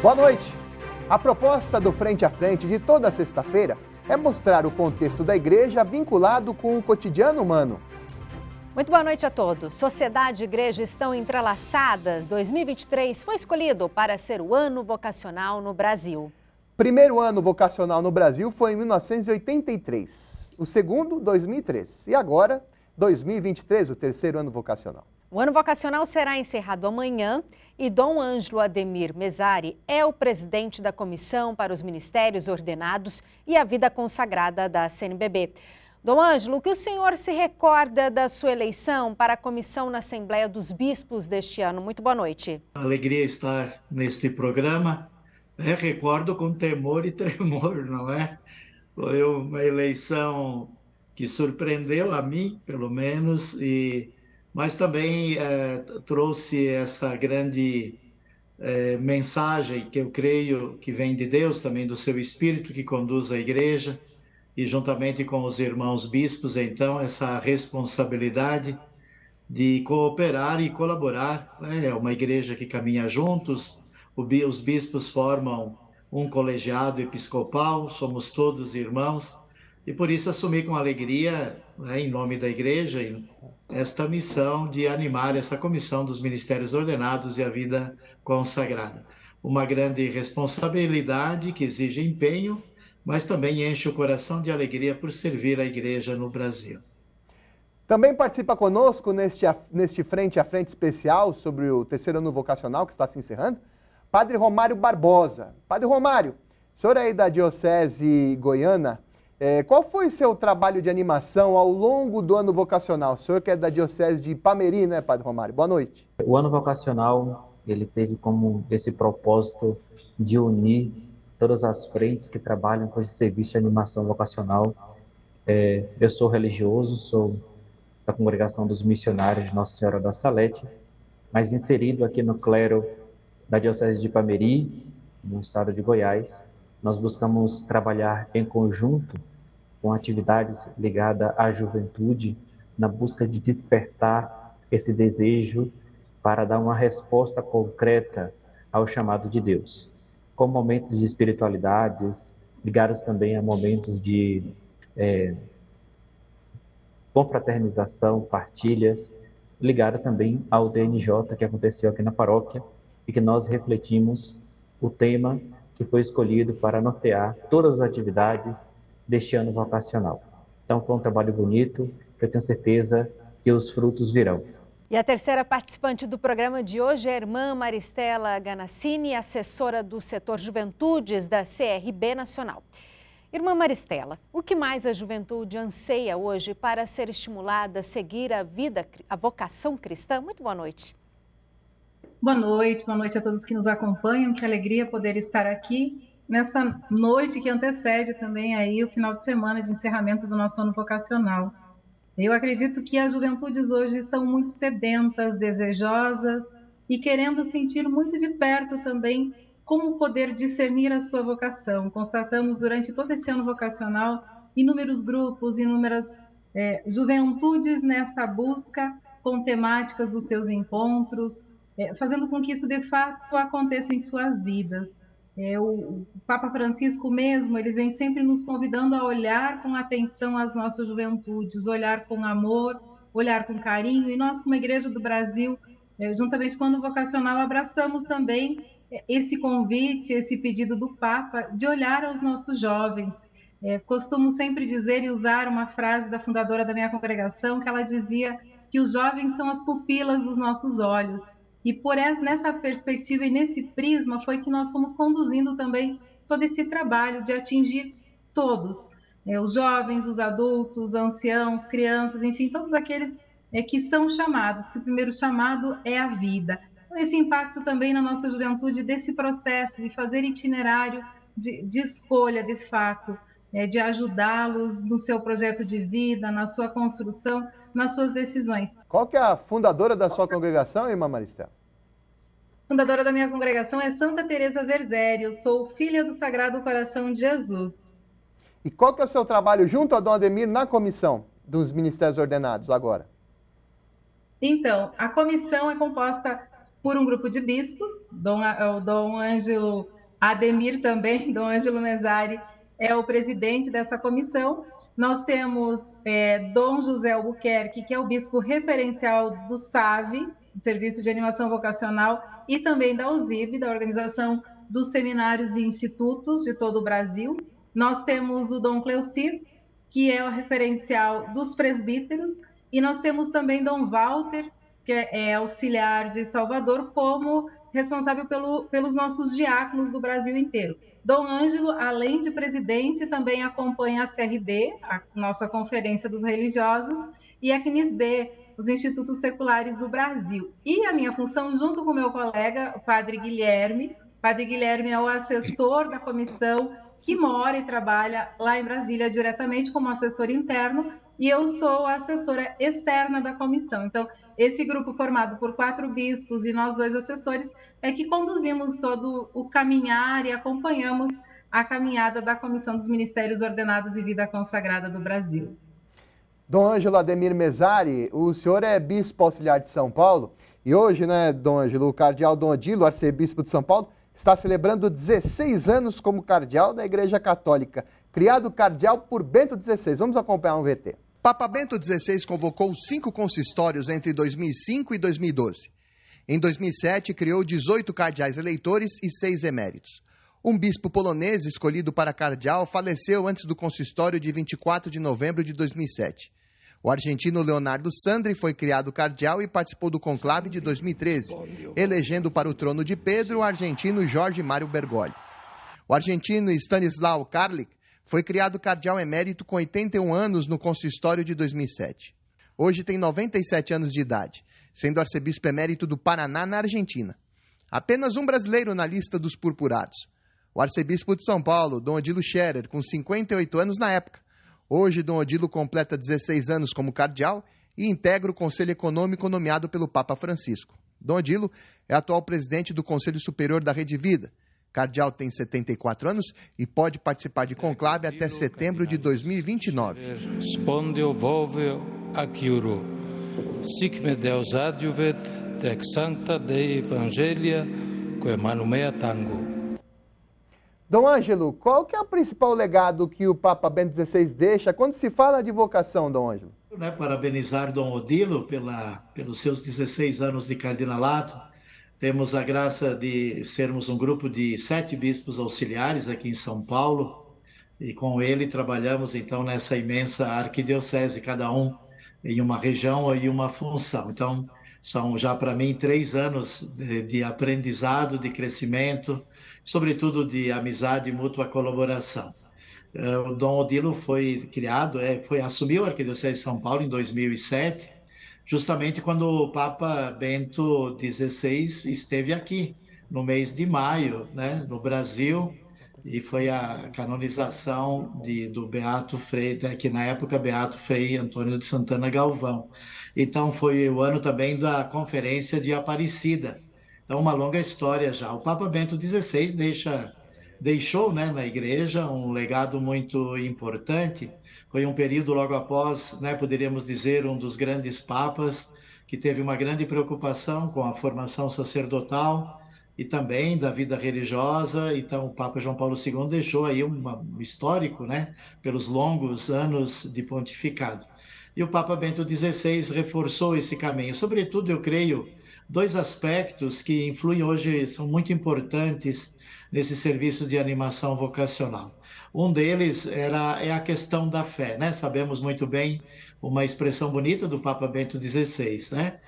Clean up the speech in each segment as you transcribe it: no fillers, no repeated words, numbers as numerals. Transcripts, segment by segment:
Boa noite! A proposta do Frente a Frente de toda sexta-feira é mostrar o contexto da igreja vinculado com o cotidiano humano. Muito boa noite a todos. Sociedade e igreja estão entrelaçadas. 2023 foi escolhido para ser o ano vocacional no Brasil. Primeiro ano vocacional no Brasil foi em 1983. O segundo, 2003. E agora, 2023, o terceiro ano vocacional. O ano vocacional será encerrado amanhã e Dom Ângelo Ademir Mesari é o presidente da Comissão para os Ministérios Ordenados e a Vida Consagrada da CNBB. Dom Ângelo, o que o senhor se recorda da sua eleição para a comissão na Assembleia dos Bispos deste ano? Muito boa noite. Alegria estar neste programa. Recordo com temor e tremor, não é? Foi uma eleição que surpreendeu a mim, pelo menos, mas também trouxe essa grande mensagem que eu creio que vem de Deus, também do seu Espírito que conduz a igreja, e juntamente com os irmãos bispos, então, essa responsabilidade de cooperar e colaborar. É uma igreja que caminha juntos, os bispos formam um colegiado episcopal, somos todos irmãos, e por isso assumi com alegria, em nome da igreja, esta missão de animar essa comissão dos ministérios ordenados e a vida consagrada. Uma grande responsabilidade que exige empenho, mas também enche o coração de alegria por servir a igreja no Brasil. Também participa conosco neste Frente a Frente especial sobre o terceiro ano vocacional que está se encerrando, Padre Romário Barbosa. Padre Romário, o senhor aí da Diocese Goiana, qual foi o seu trabalho de animação ao longo do ano vocacional? O senhor que é da Diocese de Ipameri, né, Padre Romário? Boa noite. O ano vocacional, ele teve como esse propósito de unir todas as frentes que trabalham com esse serviço de animação vocacional. Eu sou religioso, sou da Congregação dos Missionários de Nossa Senhora da Salete, mas inserido aqui no clero da Diocese de Ipameri, no estado de Goiás. Nós buscamos trabalhar em conjunto com atividades ligadas à juventude, na busca de despertar esse desejo para dar uma resposta concreta ao chamado de Deus, com momentos de espiritualidades, ligados também a momentos de confraternização, partilhas, ligada também ao DNJ que aconteceu aqui na paróquia e que nós refletimos o tema que foi escolhido para nortear todas as atividades deste ano vocacional. Então foi um trabalho bonito, que eu tenho certeza que os frutos virão. E a terceira participante do programa de hoje é a irmã Maristela Ganassini, assessora do setor Juventudes da CRB Nacional. Irmã Maristela, o que mais a juventude anseia hoje para ser estimulada a seguir a vocação cristã? Muito boa noite. Boa noite a todos que nos acompanham. Que alegria poder estar aqui nessa noite que antecede também aí o final de semana de encerramento do nosso ano vocacional. Eu acredito que as juventudes hoje estão muito sedentas, desejosas e querendo sentir muito de perto também como poder discernir a sua vocação. Constatamos durante todo esse ano vocacional inúmeros grupos, inúmeras juventudes nessa busca com temáticas dos seus encontros, fazendo com que isso de fato aconteça em suas vidas. O Papa Francisco mesmo, ele vem sempre nos convidando a olhar com atenção às nossas juventudes, olhar com amor, olhar com carinho, e nós como Igreja do Brasil, juntamente com o ano vocacional, abraçamos também esse convite, esse pedido do Papa de olhar aos nossos jovens. Costumo sempre dizer e usar uma frase da fundadora da minha congregação, que ela dizia que os jovens são as pupilas dos nossos olhos. E nessa perspectiva e nesse prisma foi que nós fomos conduzindo também todo esse trabalho de atingir todos, os jovens, os adultos, os anciãos, crianças, enfim, todos aqueles que são chamados, que o primeiro chamado é a vida. Esse impacto também na nossa juventude desse processo de fazer itinerário de escolha, de fato, de ajudá-los no seu projeto de vida, na sua construção, nas suas decisões. Qual que é a fundadora da sua congregação, irmã Maristela? Fundadora da minha congregação é Santa Teresa Verzeri, eu sou filha do Sagrado Coração de Jesus. E qual que é o seu trabalho junto a Dom Ademir na comissão dos ministérios ordenados agora? Então, a comissão é composta por um grupo de bispos, Dom Ângelo Ademir também, Dom Ângelo Mesari, é o presidente dessa comissão. Nós temos Dom José Albuquerque, que é o bispo referencial do SAVE, do Serviço de Animação Vocacional, e também da USIB, da Organização dos Seminários e Institutos de todo o Brasil. Nós temos o Dom Cleucir, que é o referencial dos presbíteros, e nós temos também Dom Walter, que é auxiliar de Salvador, como responsável pelos nossos diáconos do Brasil inteiro. Dom Ângelo, além de presidente, também acompanha a CRB, a nossa Conferência dos Religiosos, e a CNISB, os Institutos Seculares do Brasil. E a minha função, junto com o meu colega, o Padre Guilherme. O Padre Guilherme é o assessor da comissão, que mora e trabalha lá em Brasília diretamente como assessor interno, e eu sou a assessora externa da comissão. Então, esse grupo formado por 4 bispos e nós 2 assessores é que conduzimos todo o caminhar e acompanhamos a caminhada da Comissão dos Ministérios Ordenados e Vida Consagrada do Brasil. Dom Ângelo Ademir Mesari, o senhor é bispo auxiliar de São Paulo e hoje, né, Dom Ângelo, o cardeal Dom Odilo, arcebispo de São Paulo, está celebrando 16 anos como cardeal da Igreja Católica, criado cardeal por Bento XVI. Vamos acompanhar um VT. Papa Bento XVI convocou 5 consistórios entre 2005 e 2012. Em 2007, criou 18 cardeais eleitores e 6 eméritos. Um bispo polonês escolhido para cardeal faleceu antes do consistório de 24 de novembro de 2007. O argentino Leonardo Sandri foi criado cardeal e participou do conclave de 2013, elegendo para o trono de Pedro o argentino Jorge Mário Bergoglio. O argentino Stanislaw Karlik foi criado cardeal emérito com 81 anos no consistório de 2007. Hoje tem 97 anos de idade, sendo arcebispo emérito do Paraná, na Argentina. Apenas um brasileiro na lista dos purpurados. O arcebispo de São Paulo, Dom Odilo Scherer, com 58 anos na época. Hoje, Dom Odilo completa 16 anos como cardeal e integra o Conselho Econômico nomeado pelo Papa Francisco. Dom Odilo é atual presidente do Conselho Superior da Rede Vida. Cardeal tem 74 anos e pode participar de conclave até setembro de 2029. Spondio volveo aciuro. Sic me Deus adiuvet, tec sancta Dei Evangelia, quae manum mea tango. Dom Ângelo, qual que é o principal legado que o Papa Bento XVI deixa quando se fala de vocação, Dom Ângelo? Parabenizar Dom Odilo pelos seus 16 anos de cardinalato. Temos a graça de sermos um grupo de 7 bispos auxiliares aqui em São Paulo, e com ele trabalhamos então nessa imensa arquidiocese, cada um em uma região e uma função. Então, são já para mim 3 anos de aprendizado, de crescimento, sobretudo de amizade e mútua colaboração. O Dom Odilo foi assumiu a Arquidiocese de São Paulo em 2007, justamente quando o Papa Bento XVI esteve aqui, no mês de maio, né, no Brasil, e foi a canonização do Beato Frei, que na época Beato Frei Antônio de Santana Galvão. Então foi o ano também da Conferência de Aparecida. Então, uma longa história já. O Papa Bento XVI deixou, né, na Igreja um legado muito importante. Foi um período logo após, né, poderíamos dizer, um dos grandes papas, que teve uma grande preocupação com a formação sacerdotal e também da vida religiosa. Então, o Papa João Paulo II deixou aí um histórico, né, pelos longos anos de pontificado. E o Papa Bento XVI reforçou esse caminho. Sobretudo, eu creio, 2 aspectos que influem hoje, são muito importantes nesse serviço de animação vocacional. Um deles é a questão da fé, né? Sabemos muito bem uma expressão bonita do Papa Bento XVI, né?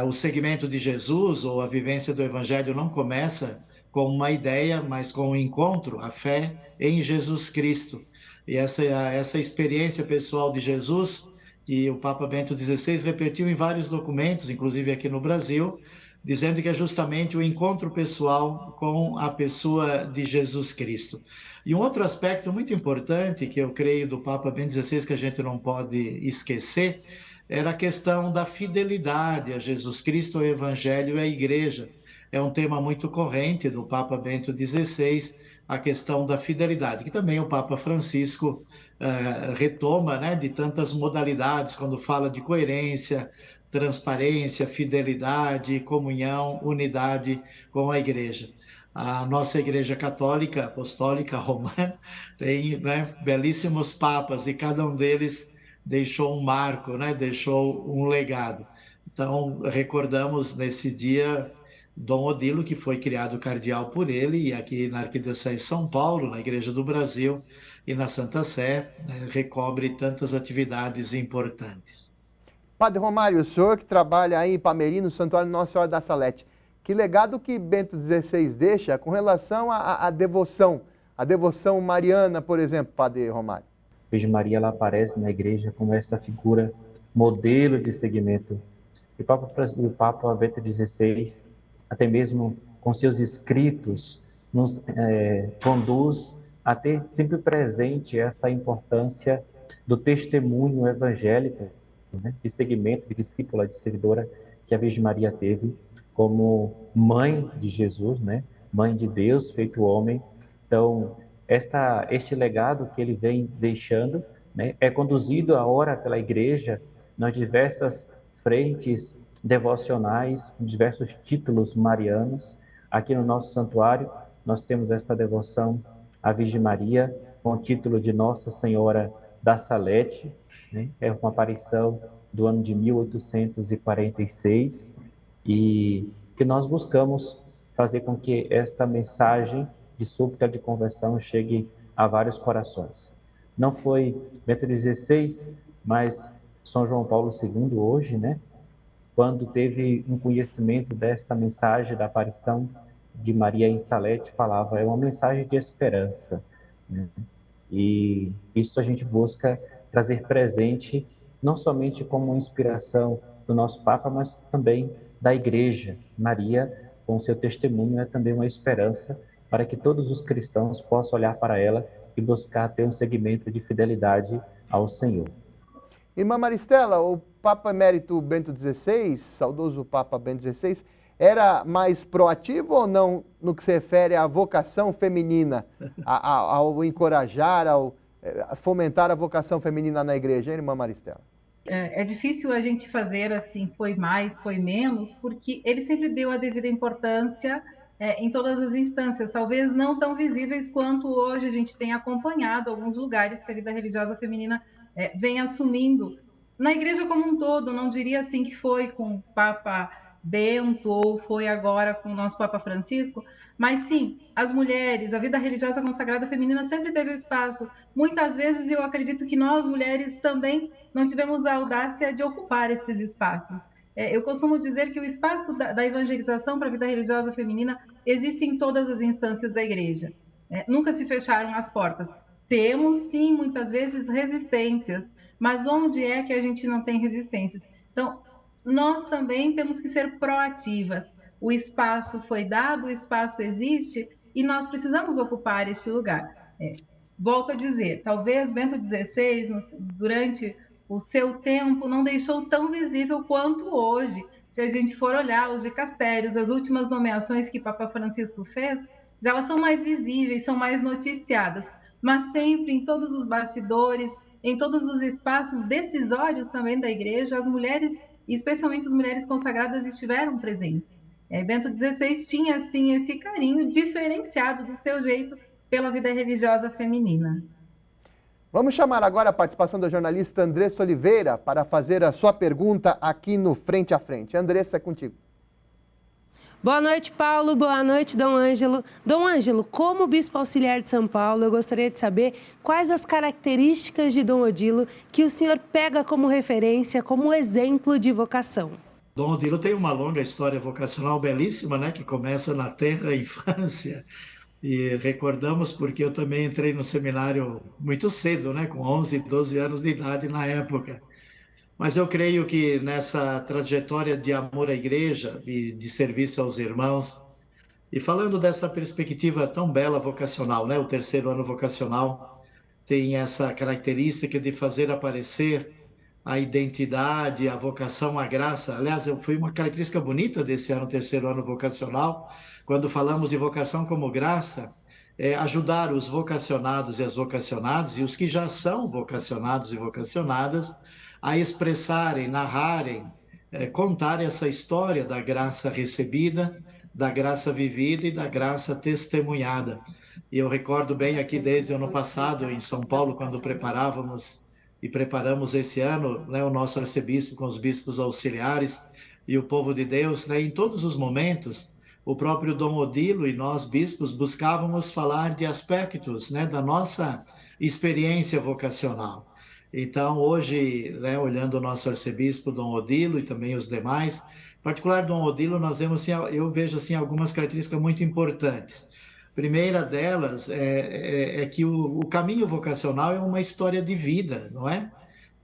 O seguimento de Jesus ou a vivência do Evangelho não começa com uma ideia, mas com um encontro, a fé em Jesus Cristo. E essa experiência pessoal de Jesus, que o Papa Bento XVI repetiu em vários documentos, inclusive aqui no Brasil, dizendo que é justamente o encontro pessoal com a pessoa de Jesus Cristo. E um outro aspecto muito importante, que eu creio do Papa Bento XVI, que a gente não pode esquecer, era a questão da fidelidade a Jesus Cristo, ao Evangelho e à Igreja. É um tema muito corrente do Papa Bento XVI, a questão da fidelidade, que também o Papa Francisco retoma, né, de tantas modalidades, quando fala de coerência, transparência, fidelidade, comunhão, unidade com a Igreja. a nossa Igreja Católica, Apostólica, Romana, tem, né, belíssimos papas, e cada um deles deixou um marco, né, deixou um legado. Então, recordamos nesse dia Dom Odilo, que foi criado cardeal por ele, e aqui na Arquidiocese de São Paulo, na Igreja do Brasil e na Santa Sé, né, recobre tantas atividades importantes. Padre Romário, o senhor que trabalha aí em Pameri, no Santuário Nossa Senhora da Salete, que legado que Bento XVI deixa com relação à devoção, a devoção mariana, por exemplo, Padre Romário? A Virgem Maria, ela aparece na igreja como essa figura modelo de seguimento. E o Papa Bento XVI, até mesmo com seus escritos, nos conduz a ter sempre presente esta importância do testemunho evangélico, né, de seguimento, de discípula, de seguidora que a Virgem Maria teve como mãe de Jesus, né, mãe de Deus feito homem. Então, este legado que ele vem deixando, né, é conduzido agora pela igreja nas diversas frentes devocionais, diversos títulos marianos. Aqui no nosso santuário, nós temos essa devoção à Virgem Maria, com o título de Nossa Senhora da Salete, né? É uma aparição do ano de 1846, e que nós buscamos fazer com que esta mensagem de súplica de conversão chegue a vários corações. Não foi Bento XVI, mas São João Paulo II hoje, né? Quando teve um conhecimento desta mensagem da aparição de Maria em Salete, falava, é uma mensagem de esperança, né? E isso a gente busca trazer presente, não somente como inspiração do nosso Papa, mas também da Igreja. Maria, com seu testemunho, é também uma esperança para que todos os cristãos possam olhar para ela e buscar ter um segmento de fidelidade ao Senhor. Irmã Maristela, o Papa Emérito Bento XVI, saudoso Papa Bento XVI, era mais proativo ou não no que se refere à vocação feminina, ao encorajar, ao fomentar a vocação feminina na igreja, hein, irmã Maristela? É difícil a gente fazer assim, foi mais, foi menos, porque ele sempre deu a devida importância em todas as instâncias, talvez não tão visíveis quanto hoje a gente tem acompanhado alguns lugares que a vida religiosa feminina vem assumindo. Na igreja como um todo, não diria assim que foi com o Papa Bento ou foi agora com o nosso Papa Francisco, mas sim, as mulheres, a vida religiosa consagrada feminina sempre teve espaço. Muitas vezes eu acredito que nós, mulheres, também não tivemos a audácia de ocupar esses espaços. Eu costumo dizer que o espaço da evangelização para a vida religiosa feminina existe em todas as instâncias da igreja. Nunca se fecharam as portas. Temos, sim, muitas vezes resistências, mas onde é que a gente não tem resistências? Então, nós também temos que ser proativas. O espaço foi dado, o espaço existe e nós precisamos ocupar este lugar. Volto a dizer, talvez Bento XVI, durante o seu tempo, não deixou tão visível quanto hoje. Se a gente for olhar os dicastérios, as últimas nomeações que Papa Francisco fez, elas são mais visíveis, são mais noticiadas, mas sempre em todos os bastidores, em todos os espaços decisórios também da igreja, as mulheres, e especialmente as mulheres consagradas, estiveram presentes. Bento XVI tinha, assim, esse carinho diferenciado do seu jeito pela vida religiosa feminina. Vamos chamar agora a participação da jornalista Andressa Oliveira para fazer a sua pergunta aqui no Frente a Frente. Andressa, é contigo. Boa noite, Paulo. Boa noite, Dom Ângelo. Dom Ângelo, como bispo auxiliar de São Paulo, eu gostaria de saber quais as características de Dom Odilo que o senhor pega como referência, como exemplo de vocação. Dom Odilo tem uma longa história vocacional belíssima, né, que começa na tenra infância. E recordamos porque eu também entrei no seminário muito cedo, né, com 11, 12 anos de idade na época. Mas eu creio que nessa trajetória de amor à igreja e de serviço aos irmãos, e falando dessa perspectiva tão bela vocacional, né, o terceiro ano vocacional tem essa característica de fazer aparecer a identidade, a vocação, a graça. Aliás, foi uma característica bonita desse ano, terceiro ano vocacional, quando falamos de vocação como graça, ajudar os vocacionados e as vocacionadas, e os que já são vocacionados e vocacionadas, a expressarem, narrarem, contar essa história da graça recebida, da graça vivida e da graça testemunhada. E eu recordo bem aqui desde o ano passado, em São Paulo, quando preparamos esse ano, né, o nosso arcebispo com os bispos auxiliares e o povo de Deus, né, em todos os momentos, o próprio Dom Odilo e nós, bispos, buscávamos falar de aspectos, né, da nossa experiência vocacional. Então, hoje, né, olhando o nosso arcebispo, Dom Odilo, e também os demais, em particular Dom Odilo, nós vemos, assim, eu vejo assim, algumas características muito importantes. Primeira delas é que o caminho vocacional é uma história de vida, não é?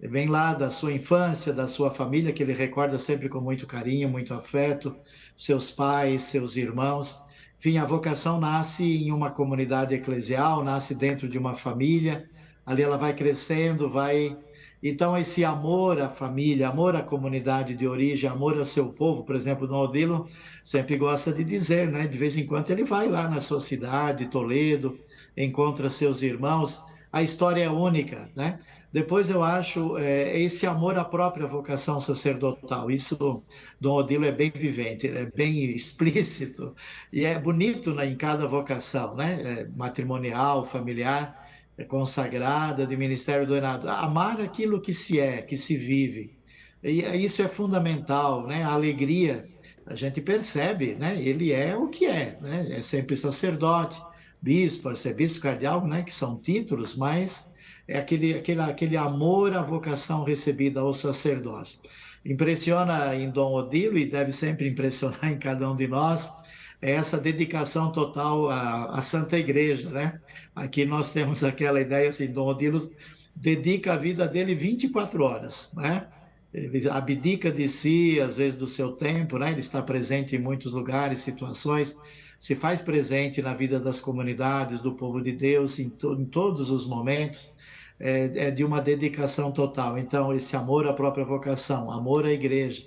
Vem lá da sua infância, da sua família, que ele recorda sempre com muito carinho, muito afeto, seus pais, seus irmãos. Enfim, a vocação nasce em uma comunidade eclesial, nasce dentro de uma família, ali ela vai crescendo, vai... Então, esse amor à família, amor à comunidade de origem, amor ao seu povo, por exemplo, Dom Odilo sempre gosta de dizer, né? De vez em quando ele vai lá na sua cidade, Toledo, encontra seus irmãos, a história é única, né? Depois eu acho esse amor à própria vocação sacerdotal. Isso, Dom Odilo é bem vivente, é bem explícito e é bonito, né, em cada vocação, né? Matrimonial, familiar, consagrada, de ministério ordenado. Amar aquilo que se é, que se vive. E isso é fundamental, né? A alegria, a gente percebe, né? Ele é o que é, né? É sempre sacerdote, bispo, arcebispo, cardeal, né? Que são títulos, mas é aquele amor à vocação recebida ao sacerdócio. Impressiona em Dom Odilo, e deve sempre impressionar em cada um de nós, essa dedicação total à Santa Igreja, né? Aqui nós temos aquela ideia assim, Dom Odilo dedica a vida dele 24 horas, né? Ele abdica de si, às vezes do seu tempo, né? Ele está presente em muitos lugares, situações, se faz presente na vida das comunidades, do povo de Deus, em todos os momentos, é de uma dedicação total. Então, esse amor à própria vocação, amor à igreja,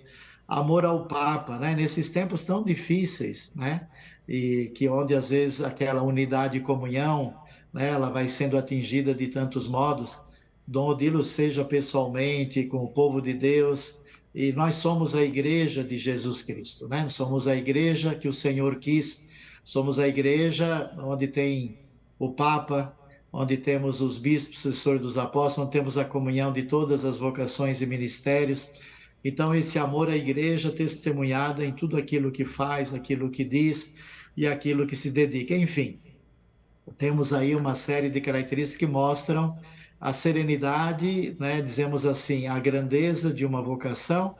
amor ao Papa, né? Nesses tempos tão difíceis, né? E que onde às vezes aquela unidade e comunhão, né? Ela vai sendo atingida de tantos modos. Dom Odilo seja pessoalmente com o povo de Deus, e nós somos a igreja de Jesus Cristo, né? Somos a igreja que o Senhor quis, somos a igreja onde tem o Papa, onde temos os bispos, sucessores dos apóstolos, onde temos a comunhão de todas as vocações e ministérios. Então, esse amor à igreja testemunhada em tudo aquilo que faz, aquilo que diz e aquilo que se dedica. Enfim, temos aí uma série de características que mostram a serenidade, né, dizemos assim, a grandeza de uma vocação,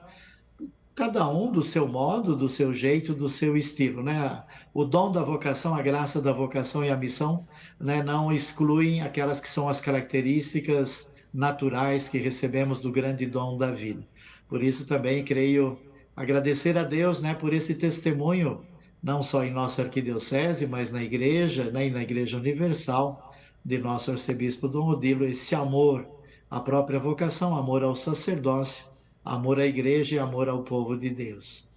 cada um do seu modo, do seu jeito, do seu estilo, né? O dom da vocação, a graça da vocação e a missão, né, não excluem aquelas que são as características naturais que recebemos do grande dom da vida. Por isso também creio agradecer a Deus, né, por esse testemunho, não só em nossa arquidiocese, mas na igreja, né, e na Igreja Universal de nosso arcebispo Dom Odilo, esse amor à própria vocação, amor ao sacerdócio, amor à igreja e amor ao povo de Deus.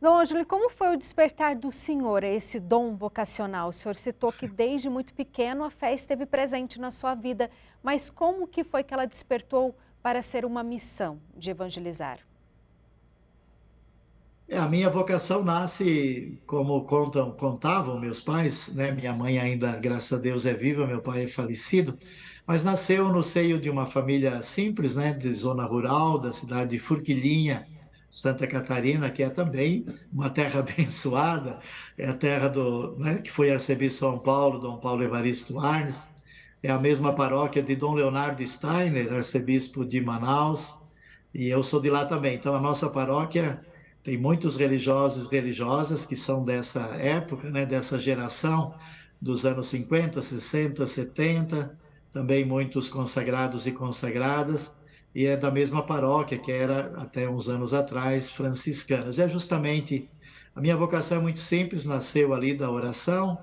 Dom Ângelo, como foi o despertar do senhor a esse dom vocacional? O senhor citou que desde muito pequeno a fé esteve presente na sua vida, mas como que foi que ela despertou para ser uma missão de evangelizar? A minha vocação nasce, como contavam meus pais, né? Minha mãe ainda, graças a Deus, é viva, meu pai é falecido, mas nasceu no seio de uma família simples, né? De zona rural, da cidade de Forquilinha, Santa Catarina, que é também uma terra abençoada, é a terra né, que foi arcebispo de São Paulo, Dom Paulo Evaristo Arnes, é a mesma paróquia de Dom Leonardo Steiner, arcebispo de Manaus, e eu sou de lá também. Então, a nossa paróquia tem muitos religiosos e religiosas que são dessa época, né, dessa geração dos anos 50, 60, 70, também muitos consagrados e consagradas, e é da mesma paróquia que era até uns anos atrás franciscanas. É justamente, a minha vocação é muito simples, nasceu ali da oração,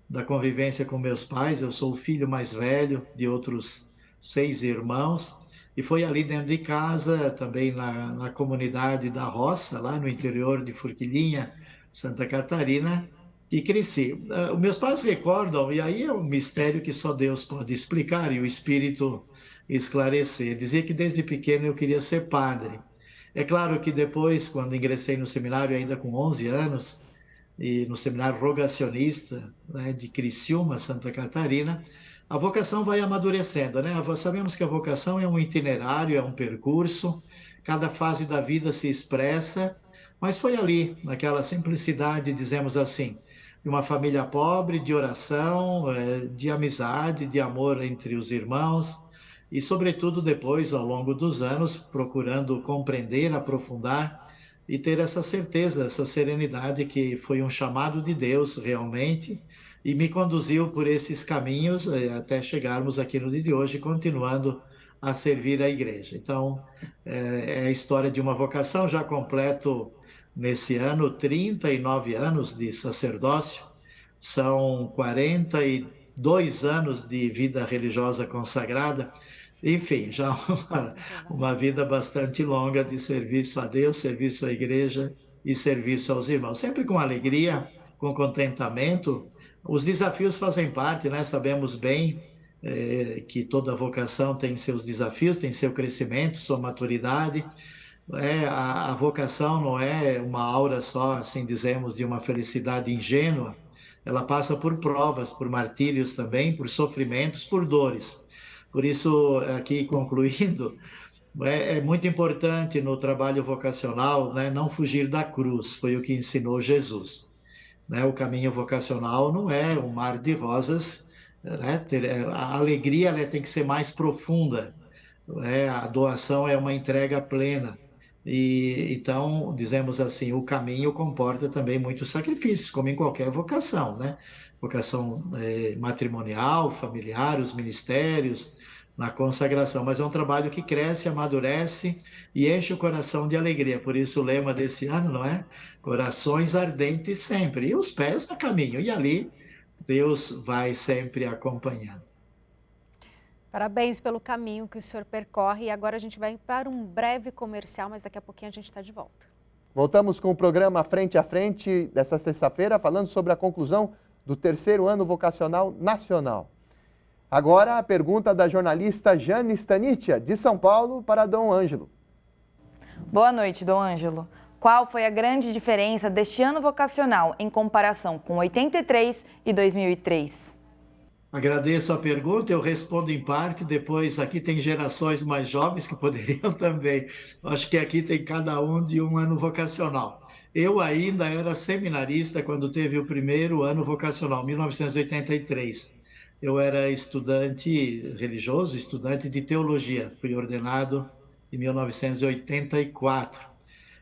da convivência com meus pais. Eu sou o filho mais velho de outros 6 irmãos, e foi ali dentro de casa, também na comunidade da Roça, lá no interior de Forquilinha, Santa Catarina, e cresci. Os meus pais recordam, e aí é um mistério que só Deus pode explicar e o Espírito esclarecer. Dizia que desde pequeno eu queria ser padre. É claro que depois, quando ingressei no seminário, ainda com 11 anos, e no Seminário Rogacionista, né, de Criciúma, Santa Catarina, a vocação vai amadurecendo, né? Sabemos que a vocação é um itinerário, é um percurso, cada fase da vida se expressa, mas foi ali, naquela simplicidade, dizemos assim, de uma família pobre, de oração, de amizade, de amor entre os irmãos, e sobretudo depois, ao longo dos anos, procurando compreender, aprofundar e ter essa certeza, essa serenidade que foi um chamado de Deus realmente, e me conduziu por esses caminhos até chegarmos aqui no dia de hoje, continuando a servir a igreja. Então, é a história de uma vocação. Já completo nesse ano 39 anos de sacerdócio, são 42 anos de vida religiosa consagrada, enfim, já uma vida bastante longa de serviço a Deus, serviço à igreja e serviço aos irmãos, sempre com alegria, com contentamento. Os desafios fazem parte, né? Sabemos bem que toda vocação tem seus desafios, tem seu crescimento, sua maturidade. A vocação não é uma aura só, assim dizemos, de uma felicidade ingênua. Ela passa por provas, por martírios também, por sofrimentos, por dores. Por isso, aqui concluindo, é muito importante no trabalho vocacional, né, não fugir da cruz, foi o que ensinou Jesus. Né? O caminho vocacional não é um mar de rosas, né? A alegria ela tem que ser mais profunda, né? A doação é uma entrega plena. E então, dizemos assim, o caminho comporta também muito sacrifício, como em qualquer vocação, né? Vocação matrimonial, familiar, os ministérios, na consagração, mas é um trabalho que cresce, amadurece e enche o coração de alegria. Por isso o lema desse ano, não é? Corações ardentes sempre, e os pés a caminho, e ali Deus vai sempre acompanhando. Parabéns pelo caminho que o senhor percorre. E agora a gente vai para um breve comercial, mas daqui a pouquinho a gente está de volta. Voltamos com o programa Frente a Frente dessa sexta-feira, falando sobre a conclusão do terceiro ano vocacional nacional. Agora a pergunta da jornalista Jane Stanitia, de São Paulo, para Dom Ângelo. Boa noite, Dom Ângelo. Qual foi a grande diferença deste ano vocacional em comparação com 83 e 2003? Agradeço a pergunta, eu respondo em parte, depois aqui tem gerações mais jovens que poderiam também. Acho que aqui tem cada um de um ano vocacional. Eu ainda era seminarista quando teve o primeiro ano vocacional, 1983. Eu era estudante religioso, estudante de teologia. Fui ordenado em 1984.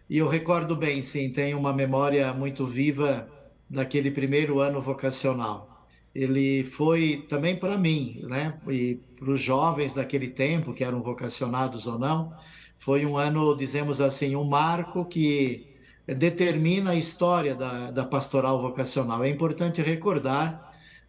E eu recordo bem, sim, tenho uma memória muito viva daquele primeiro ano vocacional. Ele foi também para mim, né? E para os jovens daquele tempo, que eram vocacionados ou não, foi um ano, dizemos assim, um marco que determina a história da pastoral vocacional. É importante recordar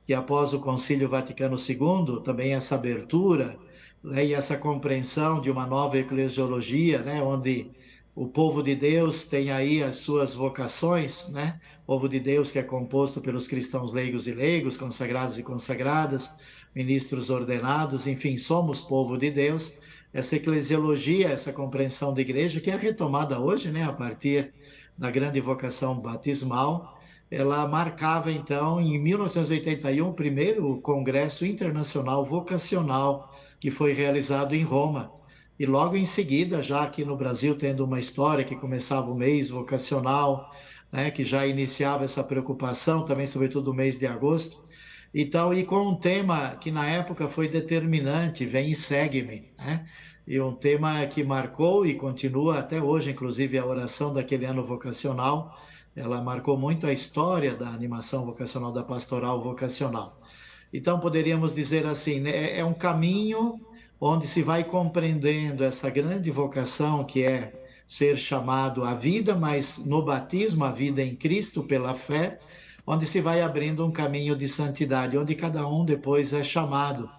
que após o Concílio Vaticano II, também essa abertura, né, e essa compreensão de uma nova eclesiologia, né, onde o povo de Deus tem aí as suas vocações, né, povo de Deus que é composto pelos cristãos leigos e leigos, consagrados e consagradas, ministros ordenados, enfim, somos povo de Deus. Essa eclesiologia, essa compreensão da igreja, que é retomada hoje, né, a partir da grande vocação batismal, ela marcava, então, em 1981, o primeiro Congresso Internacional Vocacional, que foi realizado em Roma. E logo em seguida, já aqui no Brasil, tendo uma história que começava o mês vocacional, né, que já iniciava essa preocupação, também sobretudo o mês de agosto. Então, e com um tema que na época foi determinante, Vem e Segue-me, né? E um tema que marcou e continua até hoje, inclusive a oração daquele ano vocacional, ela marcou muito a história da animação vocacional, da pastoral vocacional. Então, poderíamos dizer assim, né, é um caminho onde se vai compreendendo essa grande vocação que é ser chamado à vida, mas no batismo, a vida em Cristo pela fé, onde se vai abrindo um caminho de santidade, onde cada um depois é chamado.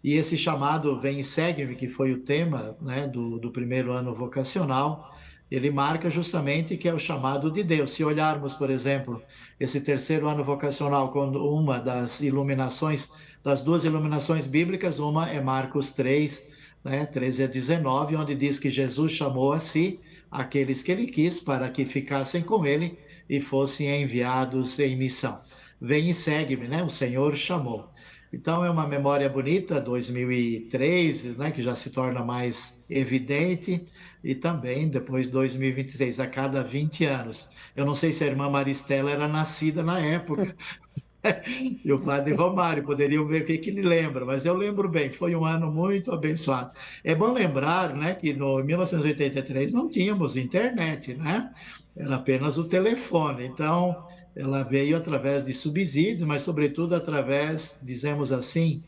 E esse chamado Vem e Segue-me, que foi o tema, né, do primeiro ano vocacional, ele marca justamente que é o chamado de Deus. Se olharmos, por exemplo, esse terceiro ano vocacional, quando uma das iluminações, das duas iluminações bíblicas, uma é Marcos 3, né, 13 a 19, onde diz que Jesus chamou a si aqueles que ele quis para que ficassem com ele e fossem enviados em missão. Vem e segue-me, né? O Senhor chamou. Então é uma memória bonita, 2003, né, que já se torna mais evidente, e também depois 2023, a cada 20 anos. Eu não sei se a irmã Maristela era nascida na época, e o padre Romário, poderiam ver o que ele lembra, mas eu lembro bem, foi um ano muito abençoado. É bom lembrar, né, que no 1983 não tínhamos internet, né? Era apenas o telefone, então ela veio através de subsídios, mas sobretudo através, dizemos assim,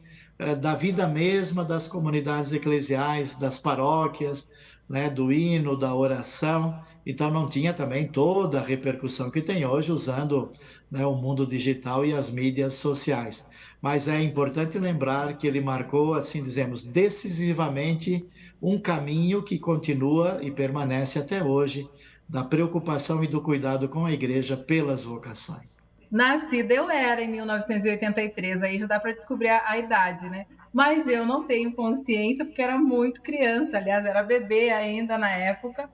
da vida mesma das comunidades eclesiais, das paróquias, né, do hino, da oração. Então não tinha também toda a repercussão que tem hoje usando, né, o mundo digital e as mídias sociais. Mas é importante lembrar que ele marcou, assim dizemos, decisivamente um caminho que continua e permanece até hoje, da preocupação e do cuidado com a igreja pelas vocações. Nascida eu era em 1983, aí já dá para descobrir a idade, né? Mas eu não tenho consciência porque era muito criança, aliás, era bebê ainda na época.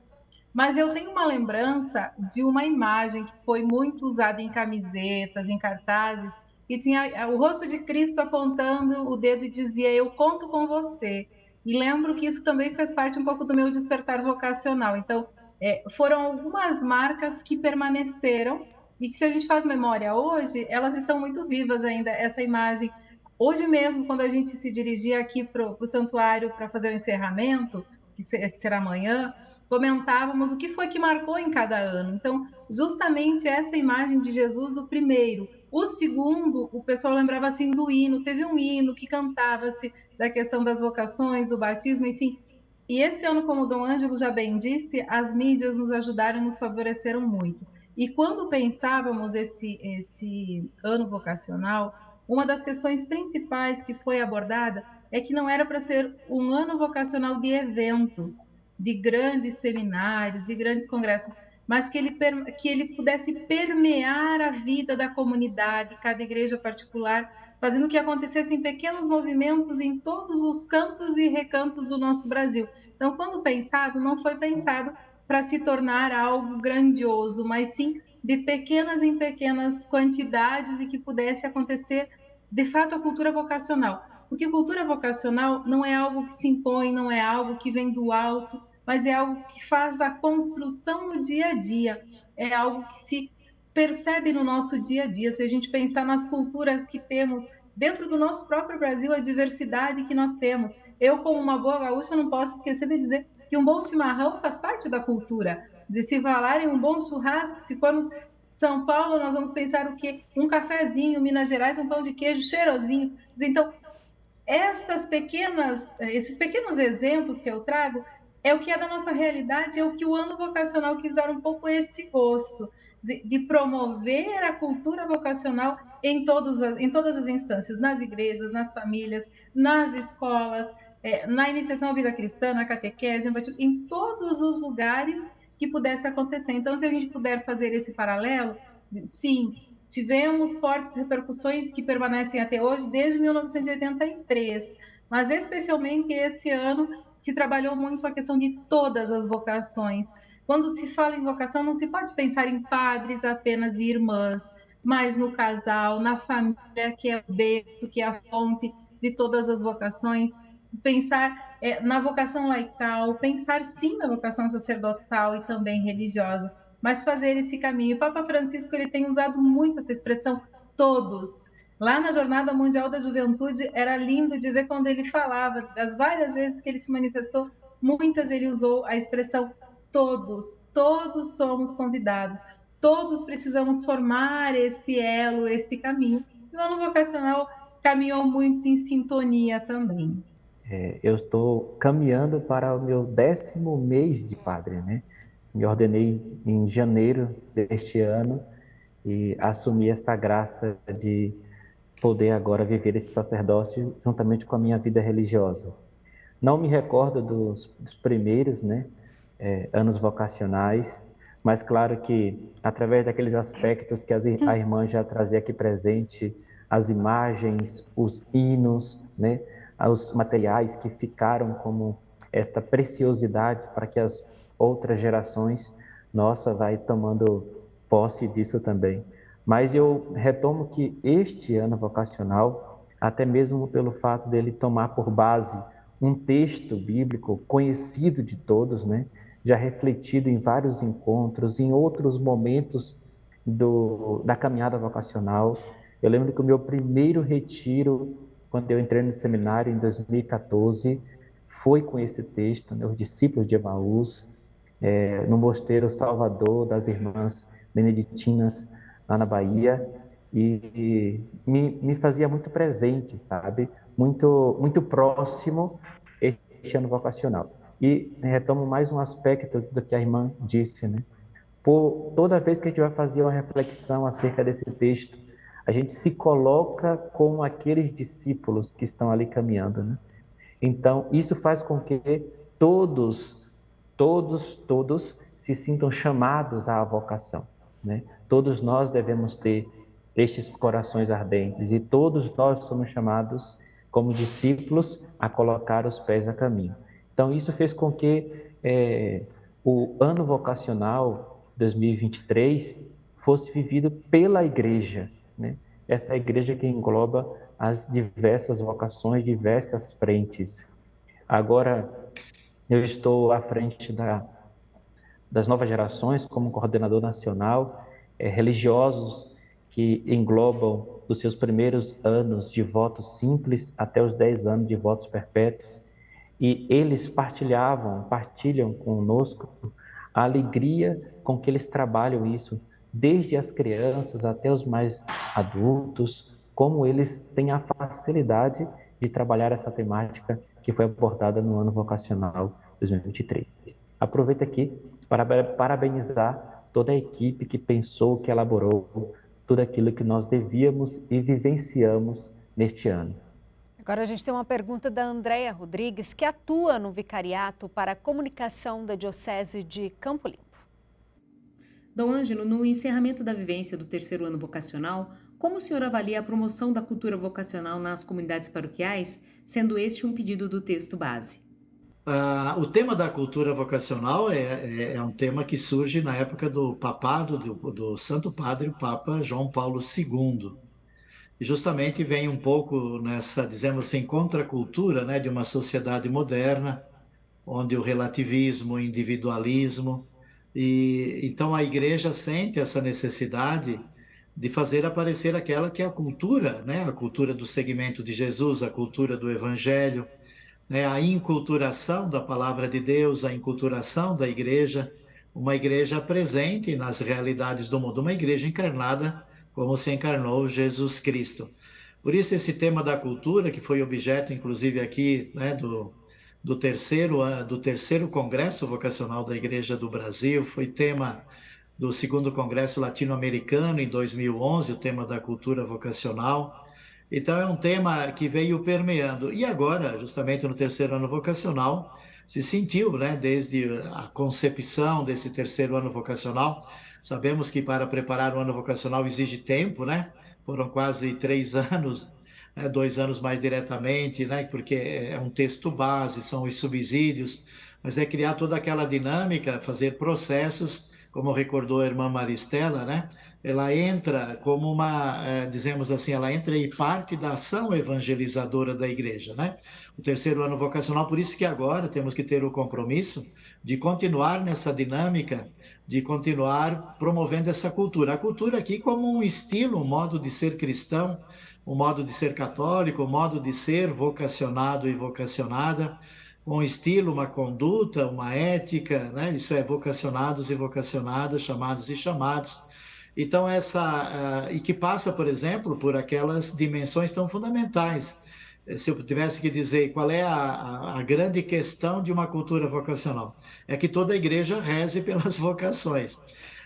Mas eu tenho uma lembrança de uma imagem que foi muito usada em camisetas, em cartazes, e tinha o rosto de Cristo apontando o dedo e dizia: "Eu conto com você". E lembro que isso também fez parte um pouco do meu despertar vocacional. Então, foram algumas marcas que permaneceram e que, se a gente faz memória hoje, elas estão muito vivas ainda, essa imagem. Hoje mesmo, quando a gente se dirigia aqui para o santuário para fazer o encerramento, que será amanhã, comentávamos o que foi que marcou em cada ano. Então, justamente essa imagem de Jesus do primeiro. O segundo, o pessoal lembrava assim do hino, teve um hino que cantava-se da questão das vocações, do batismo, enfim. E esse ano, como o Dom Ângelo já bem disse, as mídias nos ajudaram e nos favoreceram muito. E quando pensávamos esse ano vocacional, uma das questões principais que foi abordada é que não era para ser um ano vocacional de eventos, de grandes seminários, de grandes congressos, mas que ele pudesse permear a vida da comunidade, cada igreja particular, fazendo que acontecessem pequenos movimentos em todos os cantos e recantos do nosso Brasil. Então, quando pensado, não foi pensado para se tornar algo grandioso, mas sim de pequenas em pequenas quantidades e que pudesse acontecer, de fato, a cultura vocacional. Porque cultura vocacional não é algo que se impõe, não é algo que vem do alto, mas é algo que faz a construção no dia a dia, é algo que se percebe no nosso dia a dia. Se a gente pensar nas culturas que temos dentro do nosso próprio Brasil, a diversidade que nós temos. Eu, como uma boa gaúcha, não posso esquecer de dizer que um bom chimarrão faz parte da cultura. Se falar em um bom churrasco, se formos São Paulo, nós vamos pensar o quê? Um cafezinho, Minas Gerais, um pão de queijo cheirosinho. Então, esses pequenos exemplos que eu trago é o que é da nossa realidade, é o que o ano vocacional quis dar um pouco esse gosto de promover a cultura vocacional em todas as instâncias, nas igrejas, nas famílias, nas escolas, na iniciação à vida cristã, na catequese, em todos os lugares que pudesse acontecer. Então, se a gente puder fazer esse paralelo, sim, tivemos fortes repercussões que permanecem até hoje, desde 1983, mas especialmente esse ano se trabalhou muito a questão de todas as vocações. Quando se fala em vocação, não se pode pensar em padres apenas e irmãs, mas no casal, na família, que é o berço, que é a fonte de todas as vocações. Pensar na vocação laical, pensar sim na vocação sacerdotal e também religiosa, mas fazer esse caminho. O Papa Francisco ele tem usado muito essa expressão todos. Lá na Jornada Mundial da Juventude era lindo de ver quando ele falava, das várias vezes que ele se manifestou, muitas ele usou a expressão todos, todos somos convidados, todos precisamos formar este elo, este caminho. E o ano vocacional caminhou muito em sintonia também. Eu estou caminhando para o meu 10º mês de padre, né? Me ordenei em janeiro deste ano e assumi essa graça de poder agora viver esse sacerdócio juntamente com a minha vida religiosa. Não me recordo dos primeiros, né, anos vocacionais, mas claro que através daqueles aspectos que a irmã já trazia aqui presente, as imagens, os hinos, né, os materiais que ficaram como esta preciosidade para que as outras gerações, nossa, vai tomando posse disso também. Mas eu retomo que este ano vocacional, até mesmo pelo fato dele tomar por base um texto bíblico conhecido de todos, né? Já refletido em vários encontros, em outros momentos da caminhada vocacional. Eu lembro que o meu primeiro retiro, quando eu entrei no seminário em 2014, foi com esse texto, né? Os discípulos de Emaús, no Mosteiro Salvador das Irmãs Beneditinas, lá na Bahia, e me fazia muito presente, sabe? Muito próximo este ano vocacional. E retomo mais um aspecto do que a irmã disse, né? Toda vez que a gente vai fazer uma reflexão acerca desse texto, a gente se coloca como aqueles discípulos que estão ali caminhando, né? Então, isso faz com que todos se sintam chamados à vocação, né? Todos nós devemos ter estes corações ardentes e todos nós somos chamados como discípulos a colocar os pés a caminho. Então, isso fez com que o ano vocacional 2023 fosse vivido pela igreja, né? Essa igreja que engloba as diversas vocações, diversas frentes. Agora, eu estou à frente das novas gerações como coordenador nacional, religiosos que englobam dos seus primeiros anos de votos simples até os 10 anos de votos perpétuos. E eles partilham conosco a alegria com que eles trabalham isso, desde as crianças até os mais adultos, como eles têm a facilidade de trabalhar essa temática que foi abordada no ano vocacional 2023. Aproveito aqui para parabenizar toda a equipe que pensou, que elaborou tudo aquilo que nós devíamos e vivenciamos neste ano. Agora a gente tem uma pergunta da Andréia Rodrigues, que atua no Vicariato para a Comunicação da Diocese de Campo Limpo. Dom Ângelo, no encerramento da vivência do terceiro ano vocacional, como o senhor avalia a promoção da cultura vocacional nas comunidades paroquiais, sendo este um pedido do texto base? O tema da cultura vocacional é um tema que surge na época do papado do Santo Padre, o Papa João Paulo II. E justamente vem um pouco nessa, dizemos assim, contracultura, né, de uma sociedade moderna, onde o relativismo, o individualismo, e então a igreja sente essa necessidade de fazer aparecer aquela que é a cultura, né, a cultura do seguimento de Jesus, a cultura do Evangelho, né, a inculturação da palavra de Deus, a inculturação da igreja, uma igreja presente nas realidades do mundo, uma igreja encarnada como se encarnou Jesus Cristo. Por isso esse tema da cultura, que foi objeto inclusive aqui, né, do terceiro Congresso Vocacional da Igreja do Brasil, foi tema do segundo Congresso Latino-Americano em 2011, o tema da cultura vocacional. Então é um tema que veio permeando. E agora, justamente no terceiro ano vocacional, se sentiu, né, desde a concepção desse terceiro ano vocacional. Sabemos que para preparar o ano vocacional exige tempo, né? Foram quase 3 anos, né? 2 anos mais diretamente, né? Porque é um texto base, são os subsídios, mas é criar toda aquela dinâmica, fazer processos, como recordou a irmã Maristela, né? Ela entra como dizemos assim, ela entra em parte da ação evangelizadora da igreja, né? O terceiro ano vocacional, por isso que agora temos que ter o compromisso de continuar nessa dinâmica, de continuar promovendo essa cultura. A cultura aqui como um estilo, um modo de ser cristão, um modo de ser católico, um modo de ser vocacionado e vocacionada, um estilo, uma conduta, uma ética, né? Isso é vocacionados e vocacionadas, chamados e chamados. Então, e que passa, por exemplo, por aquelas dimensões tão fundamentais. Se eu tivesse que dizer qual é a grande questão de uma cultura vocacional, é que toda a igreja reze pelas vocações.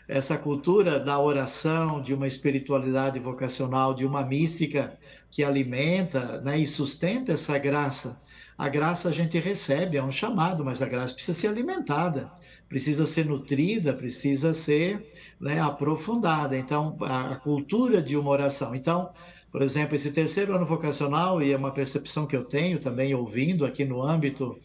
Essa cultura da oração, de uma espiritualidade vocacional, de uma mística que alimenta, né, e sustenta essa graça. A graça a gente recebe, é um chamado, mas a graça precisa ser alimentada, precisa ser nutrida, precisa ser, né, aprofundada. Então, a cultura de uma oração. Então, por exemplo, esse terceiro ano vocacional, e é uma percepção que eu tenho também ouvindo aqui no âmbito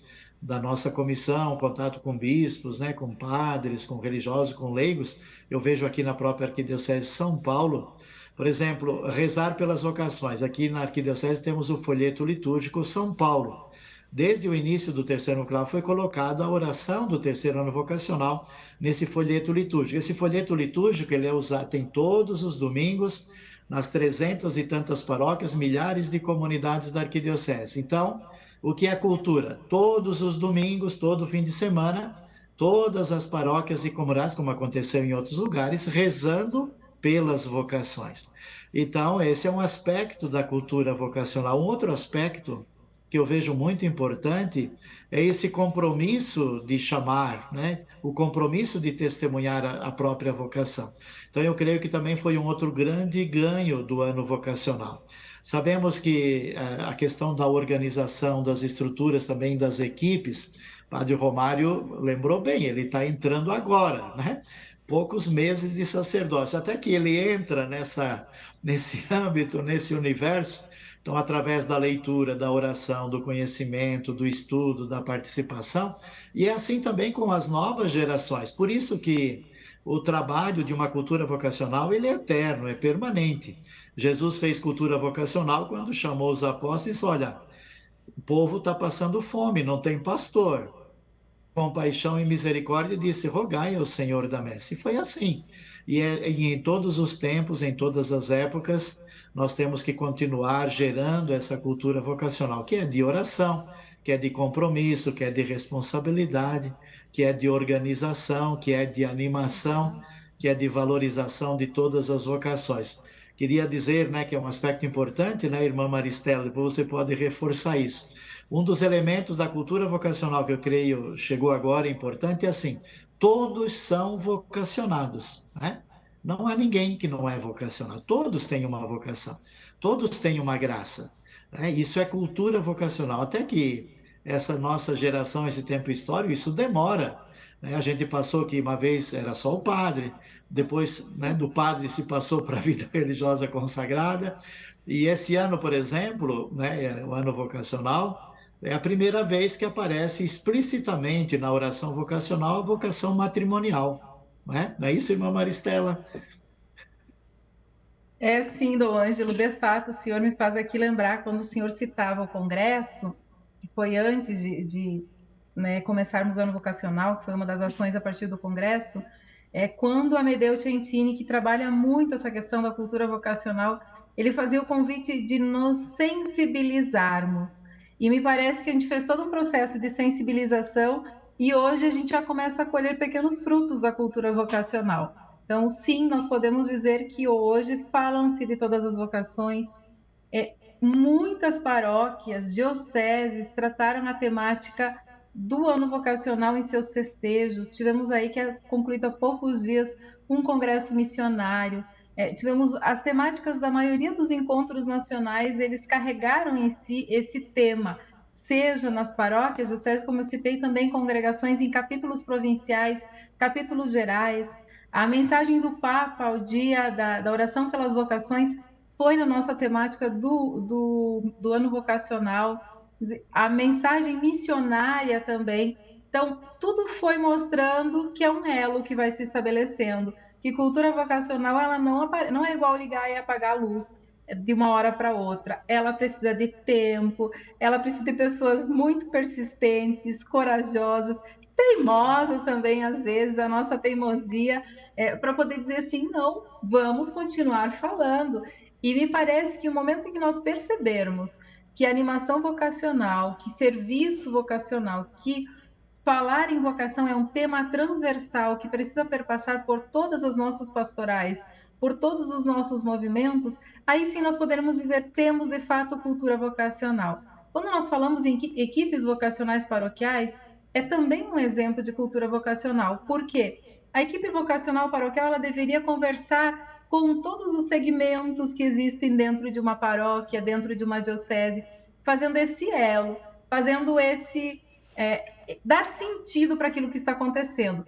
da nossa comissão, contato com bispos, né, com padres, com religiosos, com leigos, eu vejo aqui na própria Arquidiocese de São Paulo, por exemplo, rezar pelas vocações. Aqui na Arquidiocese temos o folheto litúrgico São Paulo. Desde o início do terceiro ano vocacional foi colocada a oração do terceiro ano vocacional nesse folheto litúrgico. Esse folheto litúrgico ele é usado, tem todos os domingos, nas 300 e tantas paróquias, milhares de comunidades da Arquidiocese. Então, o que é cultura? Todos os domingos, todo fim de semana, todas as paróquias e comunidades, como aconteceu em outros lugares, rezando pelas vocações. Então, esse é um aspecto da cultura vocacional. Um outro aspecto que eu vejo muito importante é esse compromisso de chamar, né? O compromisso de testemunhar a própria vocação. Então, eu creio que também foi um outro grande ganho do ano vocacional. Sabemos que a questão da organização das estruturas, também das equipes, Padre Romário lembrou bem, ele está entrando agora, né? Poucos meses de sacerdócio, até que ele entra nesse âmbito, nesse universo. Então, através da leitura, da oração, do conhecimento, do estudo, da participação, e é assim também com as novas gerações. Por isso que o trabalho de uma cultura vocacional, ele é eterno, é permanente. Jesus fez cultura vocacional quando chamou os apóstolos e disse, olha, o povo está passando fome, não tem pastor. Compaixão e misericórdia disse, rogai ao Senhor da messe. E foi assim. E em todos os tempos, em todas as épocas, nós temos que continuar gerando essa cultura vocacional, que é de oração, que é de compromisso, que é de responsabilidade, que é de organização, que é de animação, que é de valorização de todas as vocações. Queria dizer, né, que é um aspecto importante, né, irmã Maristela, depois você pode reforçar isso. Um dos elementos da cultura vocacional que eu creio chegou agora, importante, é assim, todos são vocacionados, né? Não há ninguém que não é vocacionado, todos têm uma vocação, todos têm uma graça, né? Isso é cultura vocacional, até que essa nossa geração, esse tempo histórico, isso demora, né? A gente passou que uma vez era só o padre, depois, né, do padre se passou para a vida religiosa consagrada, e esse ano, por exemplo, né, o ano vocacional, é a primeira vez que aparece explicitamente na oração vocacional a vocação matrimonial. Não é isso, irmã Maristela? É sim, Dom Ângelo, de fato, o senhor me faz aqui lembrar quando o senhor citava o congresso, que foi antes de começarmos o ano vocacional, que foi uma das ações a partir do congresso, quando Amedeo Centini, que trabalha muito essa questão da cultura vocacional, ele fazia o convite de nos sensibilizarmos. E me parece que a gente fez todo um processo de sensibilização e hoje a gente já começa a colher pequenos frutos da cultura vocacional. Então, sim, nós podemos dizer que hoje falam-se de todas as vocações. Muitas paróquias, dioceses trataram a temática do ano vocacional em seus festejos. Tivemos aí, que é concluído há poucos dias, um congresso missionário. Tivemos as temáticas da maioria dos encontros nacionais, eles carregaram em si esse tema, seja nas paróquias, dioceses, como eu citei, também congregações em capítulos provinciais, capítulos gerais. A mensagem do Papa ao dia da oração pelas vocações foi na nossa temática do ano vocacional, a mensagem missionária também. Então, tudo foi mostrando que é um elo que vai se estabelecendo, que cultura vocacional ela não é igual ligar e apagar a luz de uma hora para outra. Ela precisa de tempo, ela precisa de pessoas muito persistentes, corajosas, teimosas também, às vezes, a nossa teimosia, para poder dizer assim, não, vamos continuar falando. E me parece que o momento em que nós percebermos que animação vocacional, que serviço vocacional, que falar em vocação é um tema transversal que precisa perpassar por todas as nossas pastorais, por todos os nossos movimentos, aí sim nós poderemos dizer temos de fato cultura vocacional. Quando nós falamos em equipes vocacionais paroquiais, é também um exemplo de cultura vocacional. Por quê? A equipe vocacional paroquial ela deveria conversar com todos os segmentos que existem dentro de uma paróquia, dentro de uma diocese, fazendo esse elo, fazendo esse dar sentido para aquilo que está acontecendo.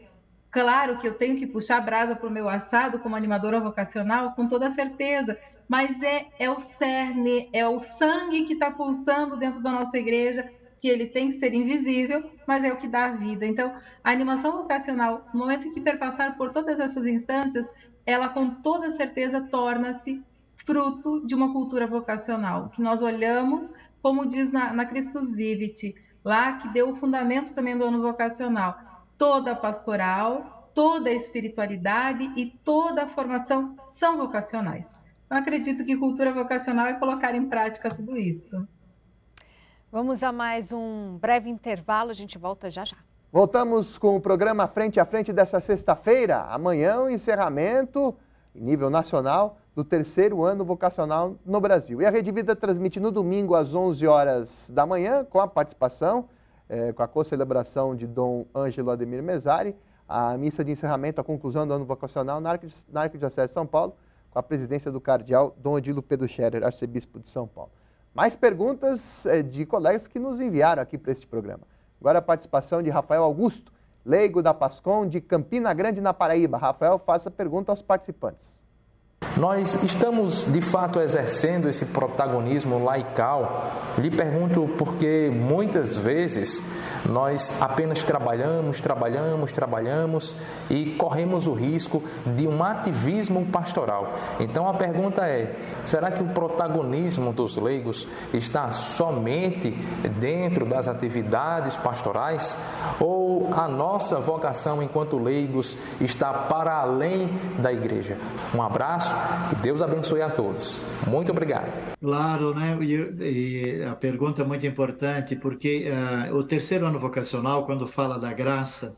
Claro que eu tenho que puxar a brasa para o meu assado como animadora vocacional, com toda certeza, mas é o cerne, é o sangue que está pulsando dentro da nossa igreja, que ele tem que ser invisível, mas é o que dá a vida. Então, a animação vocacional, no momento que perpassar por todas essas instâncias, ela com toda certeza torna-se fruto de uma cultura vocacional, que nós olhamos, como diz na Christus Vivit, lá que deu o fundamento também do ano vocacional, toda a pastoral, toda a espiritualidade e toda a formação são vocacionais. Eu acredito que cultura vocacional é colocar em prática tudo isso. Vamos a mais um breve intervalo, a gente volta já já. Voltamos com o programa Frente a Frente dessa sexta-feira. Amanhã o encerramento, em nível nacional, do terceiro ano vocacional no Brasil. E a Rede Vida transmite no domingo às 11 horas da manhã, com a participação, com a co-celebração de Dom Ângelo Ademir Mesari, a missa de encerramento, a conclusão do ano vocacional na Arquidiocese de São Paulo, com a presidência do cardeal Dom Odilo Pedro Scherer, arcebispo de São Paulo. Mais perguntas de colegas que nos enviaram aqui para este programa. Agora a participação de Rafael Augusto, leigo da Pascom de Campina Grande, na Paraíba. Rafael, faça pergunta aos participantes. Nós estamos, de fato, exercendo esse protagonismo laical. Lhe pergunto porque muitas vezes nós apenas trabalhamos e corremos o risco de um ativismo pastoral. Então a pergunta é, será que o protagonismo dos leigos está somente dentro das atividades pastorais? Ou a nossa vocação enquanto leigos está para além da igreja? Um abraço. Que Deus abençoe a todos. Muito obrigado. Claro, né? E a pergunta é muito importante, porque o terceiro ano vocacional, quando fala da graça,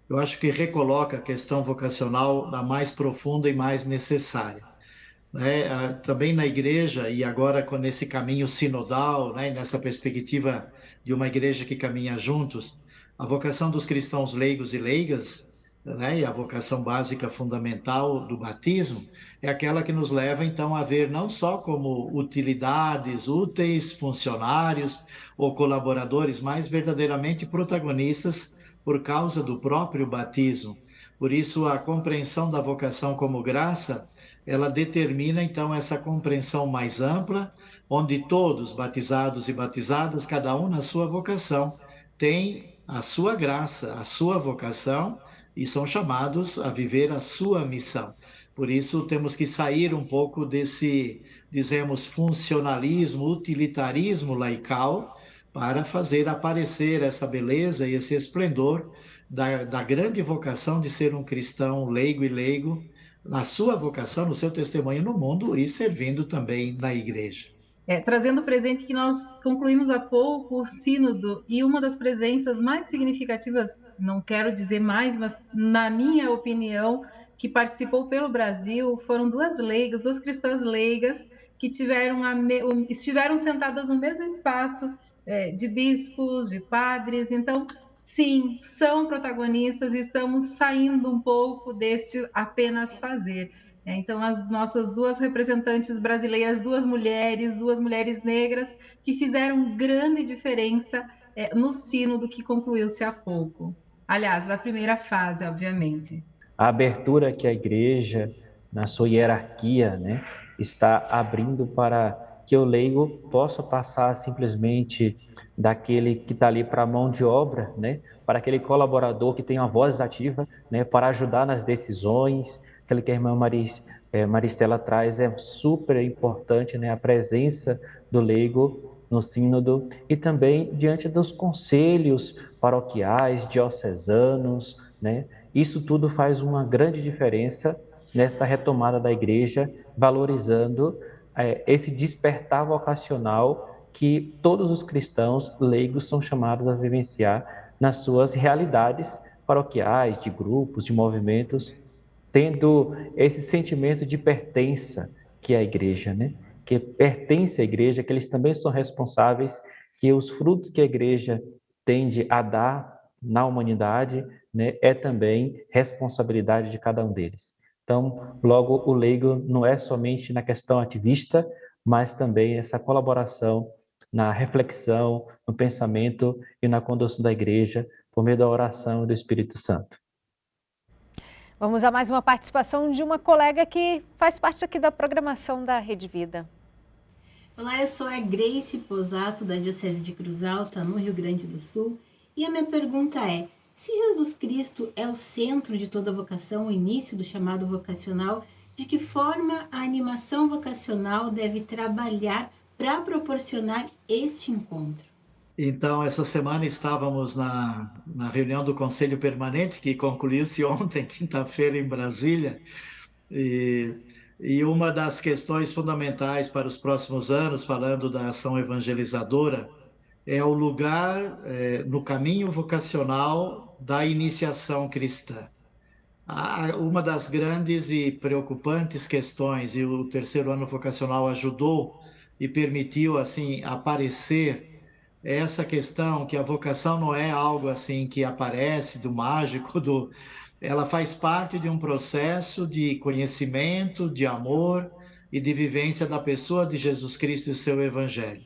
eu acho que recoloca a questão vocacional da mais profunda e mais necessária. Né? Também na igreja, e agora com esse caminho sinodal, né? Nessa perspectiva de uma igreja que caminha juntos, a vocação dos cristãos leigos e leigas, né, e a vocação básica fundamental do batismo é aquela que nos leva então a ver não só como utilidades, úteis, funcionários ou colaboradores, mas verdadeiramente protagonistas por causa do próprio batismo. Por isso a compreensão da vocação como graça, ela determina então essa compreensão mais ampla, onde todos, batizados e batizadas, cada um na sua vocação, tem a sua graça, a sua vocação, e são chamados a viver a sua missão. Por isso, temos que sair um pouco desse, dizemos, funcionalismo, utilitarismo laical, para fazer aparecer essa beleza e esse esplendor da grande vocação de ser um cristão leigo e leigo, na sua vocação, no seu testemunho no mundo e servindo também na igreja. Trazendo o presente que nós concluímos há pouco, o sínodo, e uma das presenças mais significativas, não quero dizer mais, mas na minha opinião, que participou pelo Brasil, foram duas cristãs leigas, que estiveram sentadas no mesmo espaço de bispos, de padres. Então, sim, são protagonistas e estamos saindo um pouco deste apenas fazer. Então, as nossas duas representantes brasileiras, duas mulheres negras, que fizeram grande diferença no sínodo que concluiu-se há pouco. Aliás, na primeira fase, obviamente. A abertura que a igreja, na sua hierarquia, né, está abrindo para que o leigo possa passar simplesmente daquele que está ali para a mão de obra, né, para aquele colaborador que tem uma voz ativa, né, para ajudar nas decisões. Aquilo que a irmã Maristela traz é super importante, né, a presença do leigo no sínodo e também diante dos conselhos paroquiais, diocesanos, né? Isso tudo faz uma grande diferença nesta retomada da igreja, valorizando esse despertar vocacional que todos os cristãos leigos são chamados a vivenciar nas suas realidades paroquiais, de grupos, de movimentos, tendo esse sentimento de pertença que é a igreja, né? Que pertence à igreja, que eles também são responsáveis, que os frutos que a igreja tende a dar na humanidade, né, é também responsabilidade de cada um deles. Então, logo, o leigo não é somente na questão ativista, mas também essa colaboração na reflexão, no pensamento e na condução da igreja, por meio da oração e do Espírito Santo. Vamos a mais uma participação de uma colega que faz parte aqui da programação da Rede Vida. Olá, eu sou a Grace Posato, da Diocese de Cruz Alta, no Rio Grande do Sul, e a minha pergunta é: se Jesus Cristo é o centro de toda vocação, o início do chamado vocacional, de que forma a animação vocacional deve trabalhar para proporcionar este encontro? Então, essa semana estávamos na reunião do Conselho Permanente, que concluiu-se ontem, quinta-feira, em Brasília, e uma das questões fundamentais para os próximos anos, falando da ação evangelizadora, é o lugar no caminho vocacional da iniciação cristã. Uma das grandes e preocupantes questões, e o terceiro ano vocacional ajudou e permitiu assim aparecer essa questão que a vocação não é algo assim que aparece do mágico, ela faz parte de um processo de conhecimento, de amor e de vivência da pessoa de Jesus Cristo e seu Evangelho.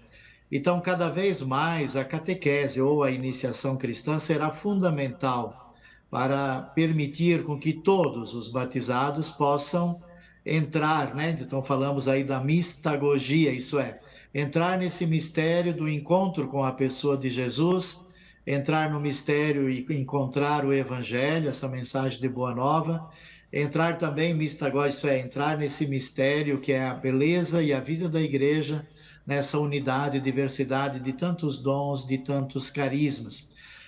Então, cada vez mais, a catequese ou a iniciação cristã será fundamental para permitir com que todos os batizados possam entrar, né? Então, falamos aí da mistagogia, isso é, entrar nesse mistério do encontro com a pessoa de Jesus, entrar no mistério e encontrar o Evangelho, essa mensagem de Boa Nova, entrar também, mistagógia, isso é, entrar nesse mistério que é a beleza e a vida da igreja, nessa unidade e diversidade de tantos dons, de tantos carismas.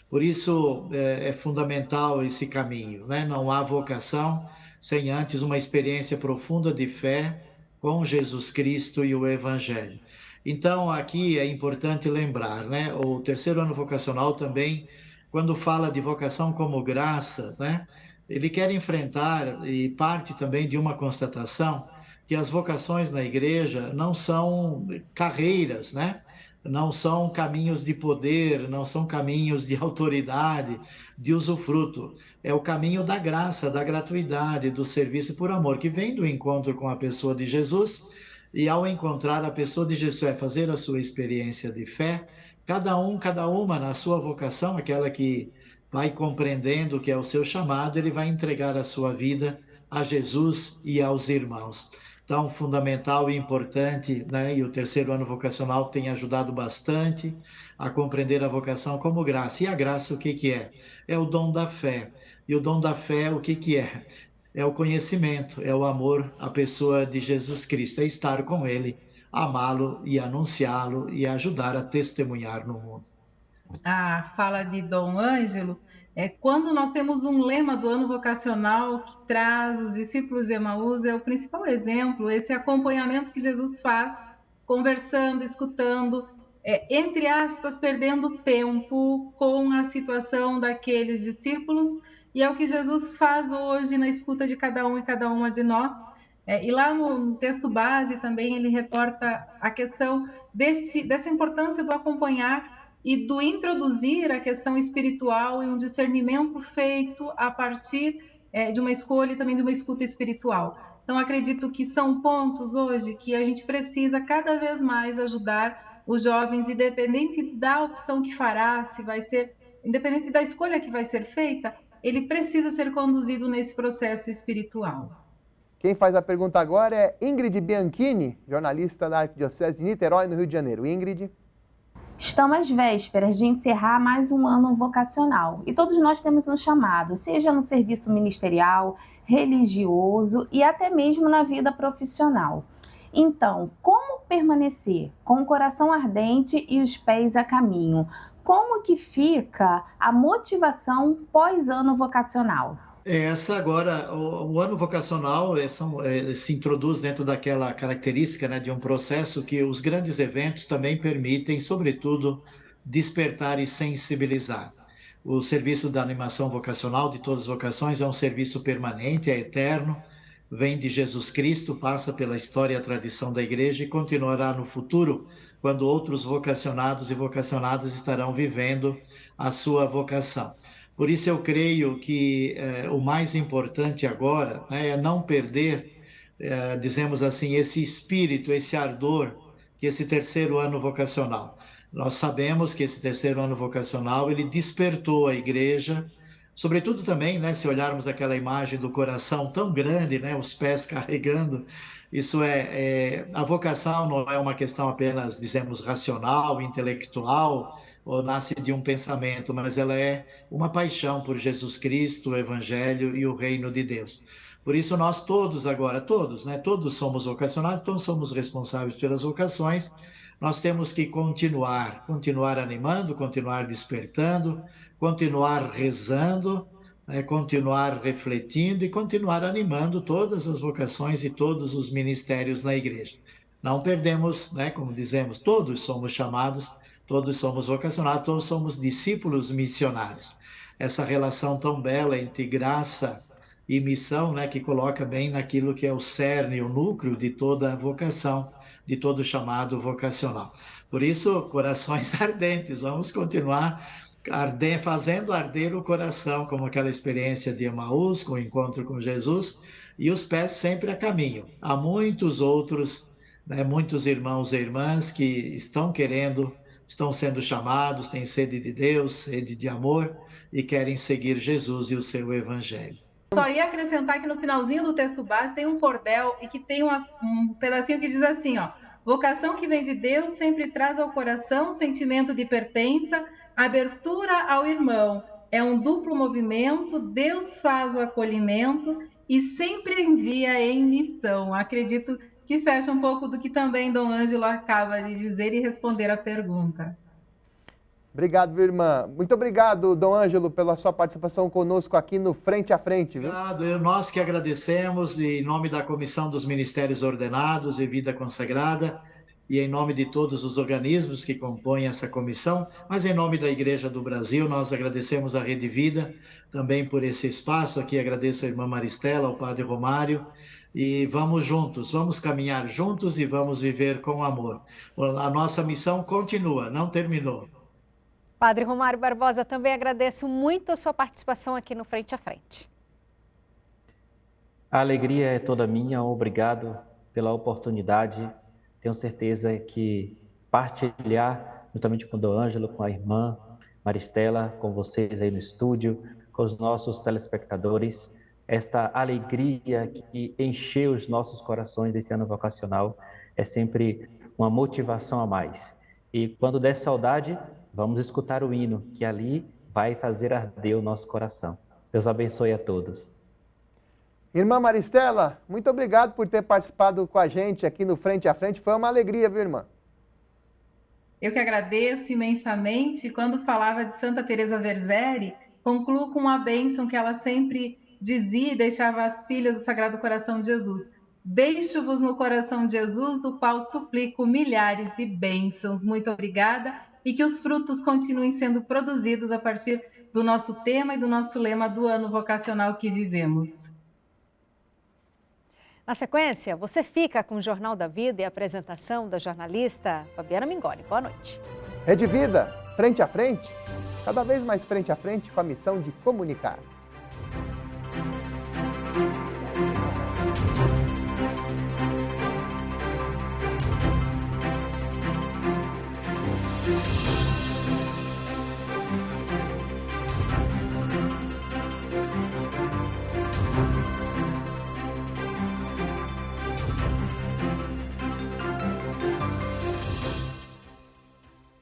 Por isso é fundamental esse caminho, né? Não há vocação sem antes uma experiência profunda de fé com Jesus Cristo e o Evangelho. Então, aqui é importante lembrar, né? O terceiro ano vocacional também, quando fala de vocação como graça, né? Ele quer enfrentar e parte também de uma constatação que as vocações na igreja não são carreiras, né? Não são caminhos de poder, não são caminhos de autoridade, de usufruto. É o caminho da graça, da gratuidade, do serviço por amor, que vem do encontro com a pessoa de Jesus. E ao encontrar a pessoa de Jesus, fazer a sua experiência de fé, cada uma na sua vocação, aquela que vai compreendendo o que é o seu chamado, ele vai entregar a sua vida a Jesus e aos irmãos. Então, fundamental e importante, né? E o terceiro ano vocacional tem ajudado bastante a compreender a vocação como graça. E a graça, o que é? É o dom da fé. E o dom da fé, o que é? É o conhecimento, é o amor à pessoa de Jesus Cristo, é estar com Ele, amá-lo e anunciá-lo e ajudar a testemunhar no mundo. A fala de Dom Ângelo é quando nós temos um lema do ano vocacional que traz os discípulos de Emaús, é o principal exemplo, esse acompanhamento que Jesus faz, conversando, escutando, entre aspas, perdendo tempo com a situação daqueles discípulos, e é o que Jesus faz hoje na escuta de cada um e cada uma de nós. E lá no texto base também ele reporta a questão dessa importância do acompanhar e do introduzir a questão espiritual e um discernimento feito a partir de uma escolha e também de uma escuta espiritual. Então, acredito que são pontos hoje que a gente precisa cada vez mais ajudar os jovens, independente da opção que fará, se vai ser, independente da escolha que vai ser feita, ele precisa ser conduzido nesse processo espiritual. Quem faz a pergunta agora é Ingrid Bianchini, jornalista da Arquidiocese de Niterói, no Rio de Janeiro. Ingrid. Estamos às vésperas de encerrar mais um ano vocacional e todos nós temos um chamado, seja no serviço ministerial, religioso e até mesmo na vida profissional. Então, como permanecer com o coração ardente e os pés a caminho? Como que fica a motivação pós-ano vocacional? Essa agora, o ano vocacional se introduz dentro daquela característica, né, de um processo que os grandes eventos também permitem, sobretudo, despertar e sensibilizar. O serviço da animação vocacional de todas as vocações é um serviço permanente, é eterno, vem de Jesus Cristo, passa pela história e a tradição da igreja e continuará no futuro, quando outros vocacionados e vocacionadas estarão vivendo a sua vocação. Por isso eu creio que o mais importante agora, né, é não perder, dizemos assim, esse espírito, esse ardor, que esse terceiro ano vocacional. Nós sabemos que esse terceiro ano vocacional, ele despertou a igreja, sobretudo também, né, se olharmos aquela imagem do coração tão grande, né, os pés carregando, Isso a vocação não é uma questão apenas, dizemos, racional, intelectual, ou nasce de um pensamento, mas ela é uma paixão por Jesus Cristo, o Evangelho e o Reino de Deus. Por isso nós todos agora, todos, né? Todos somos vocacionados, todos somos responsáveis pelas vocações. Nós temos que continuar animando, continuar despertando, continuar rezando, continuar refletindo e continuar animando todas as vocações e todos os ministérios na igreja. Não perdemos, né? Como dizemos, todos somos chamados, todos somos vocacionados, todos somos discípulos missionários. Essa relação tão bela entre graça e missão, né, que coloca bem naquilo que é o cerne, o núcleo de toda a vocação, de todo chamado vocacional. Por isso, corações ardentes, vamos continuar fazendo arder o coração, como aquela experiência de Emaús, com o encontro com Jesus, e os pés sempre a caminho. Há muitos outros, né, muitos irmãos e irmãs que estão sendo chamados, têm sede de Deus, sede de amor, e querem seguir Jesus e o seu Evangelho. Só ia acrescentar que no finalzinho do texto base tem um cordel e que tem um pedacinho que diz assim, ó: vocação que vem de Deus sempre traz ao coração sentimento de pertença, abertura ao irmão. É um duplo movimento, Deus faz o acolhimento e sempre envia em missão. Acredito que fecha um pouco do que também Dom Ângelo acaba de dizer e responder a pergunta. Obrigado, viu, irmã? Muito obrigado, Dom Ângelo, pela sua participação conosco aqui no Frente a Frente. Viu? Obrigado, nós que agradecemos, em nome da Comissão dos Ministérios Ordenados e Vida Consagrada, e em nome de todos os organismos que compõem essa comissão, mas em nome da Igreja do Brasil, nós agradecemos a Rede Vida também por esse espaço aqui, agradeço a irmã Maristela, ao Padre Romário, e vamos juntos, vamos caminhar juntos e vamos viver com amor. A nossa missão continua, não terminou. Padre Romário Barbosa, também agradeço muito a sua participação aqui no Frente a Frente. A alegria é toda minha, obrigado pela oportunidade. Tenho certeza que partilhar, juntamente com o Dom Ângelo, com a irmã Maristela, com vocês aí no estúdio, com os nossos telespectadores, esta alegria que encheu os nossos corações desse ano vocacional é sempre uma motivação a mais. E quando der saudade, vamos escutar o hino, que ali vai fazer arder o nosso coração. Deus abençoe a todos. Irmã Maristela, muito obrigado por ter participado com a gente aqui no Frente a Frente. Foi uma alegria, viu, irmã? Eu que agradeço imensamente. Quando falava de Santa Teresa Verzeri, concluo com uma bênção que ela sempre dizia e deixava às filhas do Sagrado Coração de Jesus. Deixo-vos no coração de Jesus, do qual suplico milhares de bênçãos. Muito obrigada. E que os frutos continuem sendo produzidos a partir do nosso tema e do nosso lema do ano vocacional que vivemos. Na sequência, você fica com o Jornal da Vida e a apresentação da jornalista Fabiana Mingoni. Boa noite. Rede Vida, frente a frente, cada vez mais frente a frente com a missão de comunicar.